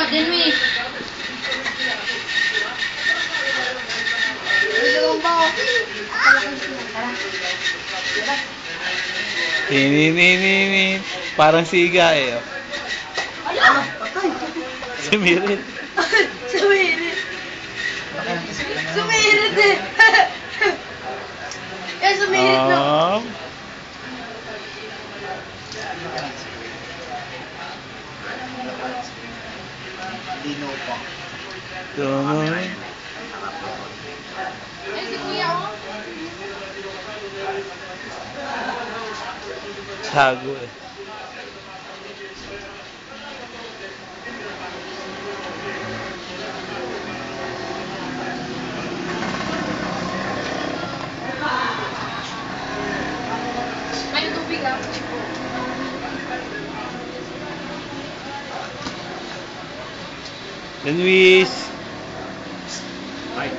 Dennis. Dalawang ba? Ini. Parang siga eh. Oh. Ano? Patay. Sumirit. Sumirit. Sumirit eh. Eh, sumirit na. Oh. Dino pa. Tunoy. Eh, si Kuya oh. Sago eh. May tubig ah. Dennis. Ay.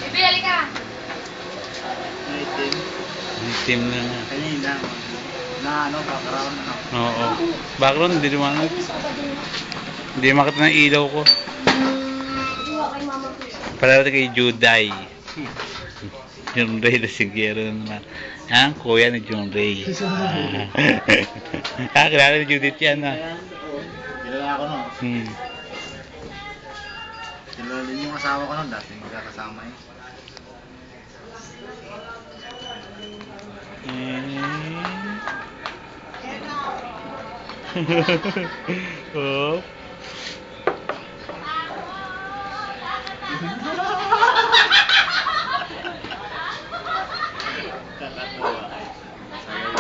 Bibi, halika. Itim. Itim na nga. Kanina. Na ano, background ano. Oo. Background, hindi naman. Hindi makita ng ilaw ko. Para kay Juday. John Ray na siguro naman. Ha? Kuya ni John Ray. Kilala ni Judith yan ah. Kilala ako no. Hmm. Kilala din yung asawa ko no. Dati magkakasama yun. Oh. Kakatawa ay. Sayaw.